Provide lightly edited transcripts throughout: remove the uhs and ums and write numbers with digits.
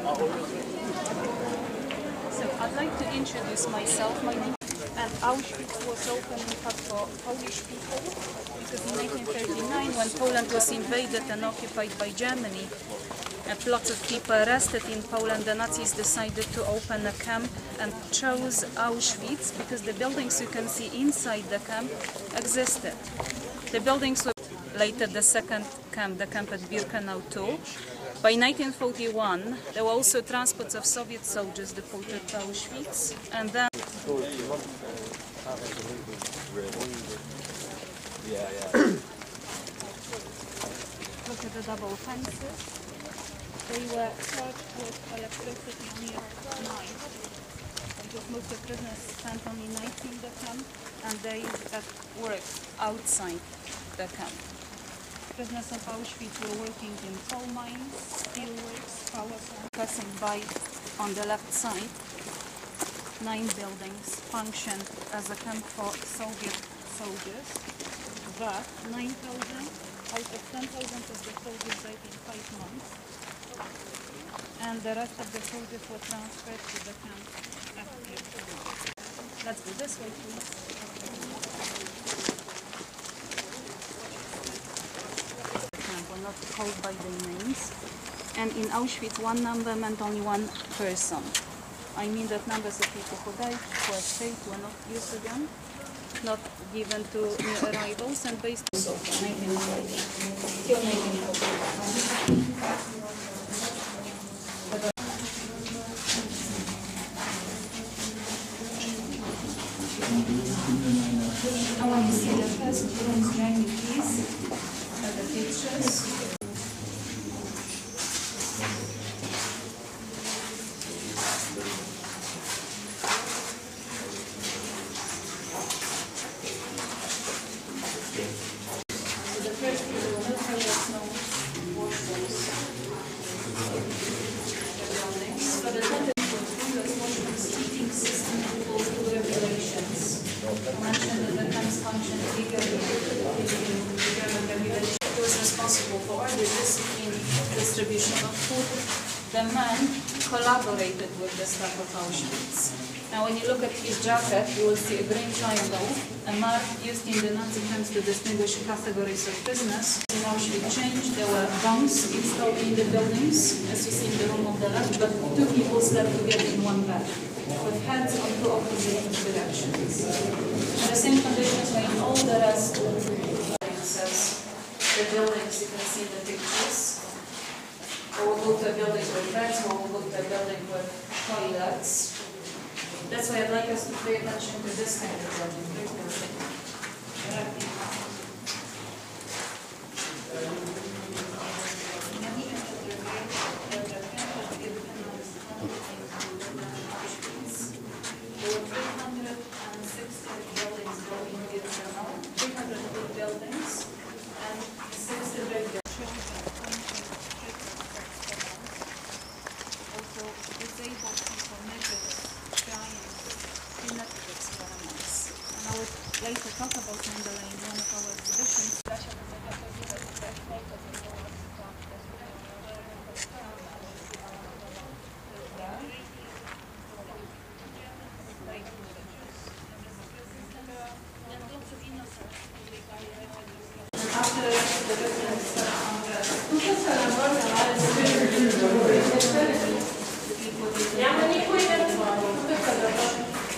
So I'd like to introduce myself. My name and Auschwitz was opened in fact for Polish people because in 1939 when Poland was invaded and occupied by Germany, lots of people arrested in Poland, the Nazis decided to open a camp and chose Auschwitz because the buildings you can see inside the camp existed. The buildings were later the second camp, the camp at Birkenau too. By 1941, there were also transports of Soviet soldiers deported to Auschwitz, and then look at the double fences. They were charged with electricity near night, because most of the prisoners spent only nights in the camp, and they at work outside the camp. Prisoners of Auschwitz were working in coal mines, steelworks, power plants. Passing by on the left side, 9 buildings functioned as a camp for Soviet soldiers, but 9,000 out of 10,000 of the soldiers died in 5 months, and the rest of the soldiers were transferred to the camp after. Let's go this way, please. Not called by their names, and in Auschwitz one number meant only one person. I mean that numbers of people who died, were saved, were not used again, not given to new arrivals, and based on till 1940. I want to see the first rooms behind me, please. The pictures. So the first people will not tell us no washrooms. But the toilet washrooms heating system equals to regulations. I mentioned that the times function legally. Was responsible for all the discipline, distribution of food. The man collaborated with the staff of Auschwitz. Now when you look at his jacket, you will see a green triangle, a mark used in the Nazi camps to distinguish categories of prisoners. In Auschwitz changed, there were bunks installed in the buildings, as you see in the room on the left, but 2 people slept together in one bed, with heads on 2 opposite directions. And the same conditions were in all the rest of the buildings you can see in the pictures. Or we'll go to a building with beds, or we'll go to a building with toilets. That's why I'd like us to pay attention to this kind of building. There were 360 buildings built in Birkenau, 300 good buildings, and 60 very good children, also disabled people, midgets, giants, genetic experiments. And I would like to talk about Mandela in one of our exhibitions. After the residents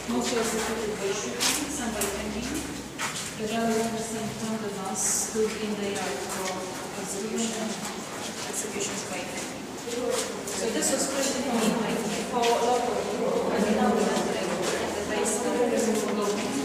mostly executed by shooting, some by hanging. The relatives in front of us stood in the yard for executions by hanging. So this was pretty unique for local people, and now we're entering the base of the prison for local people.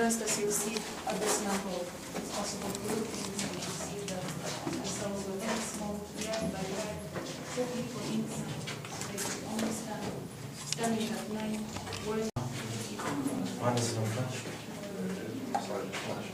As you see at this level, it's possible to look inside. You see the cells were very small, red by red, 4 people inside. They could only standing at night. Mine is no flash. Sorry, flash.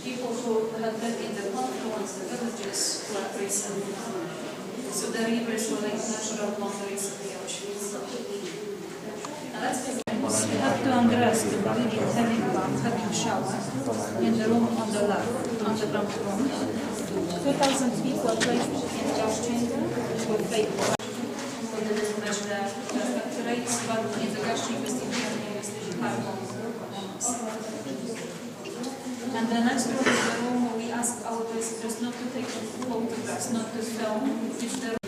people who had lived in the confluence, the villages were recent. So the rivers were like natural boundaries of the Auschwitz. And that's the You have to undress the body, having bath, having shower in the room on the left, underground room. 2,000 people were placed in gas chamber with fake so they didn't match the perfect rates, but in the gas chamber jesteśmy carbon. And the next room is the room where we ask our visitors not to take photographs, not to film. It's the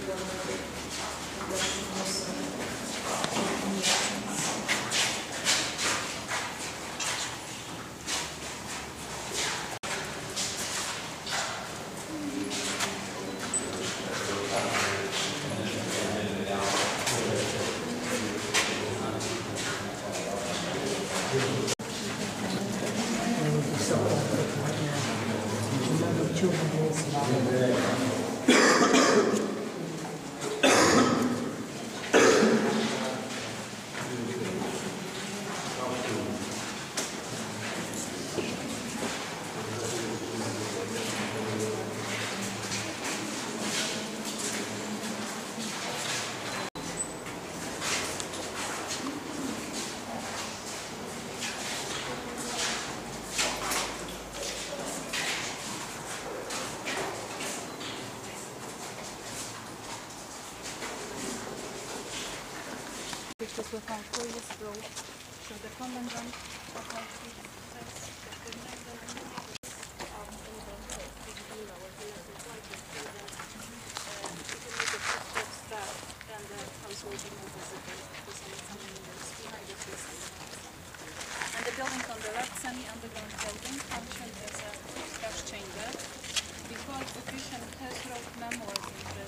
Czechoslovakia 4 years ago, so the commandant of Auschwitz says that the number of staff and the household will be visible because it's behind the trees. And the building on the left, semi-underground building, functioned as a gas chamber. Before occupation, has wrote memoirs in the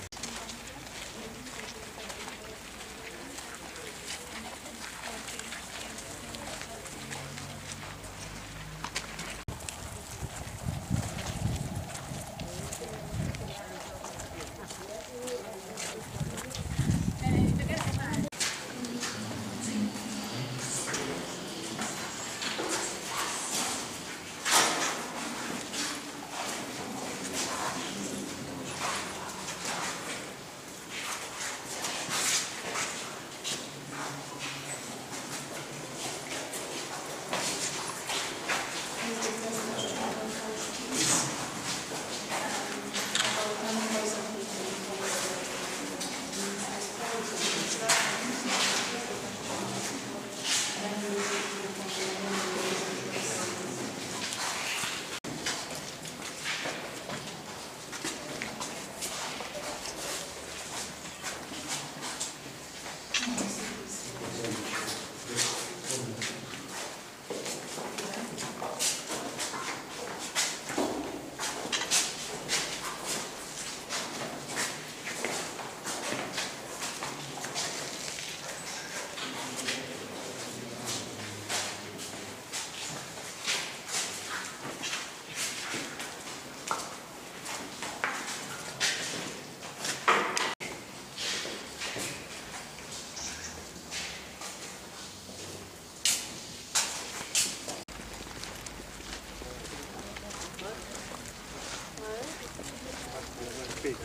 Big.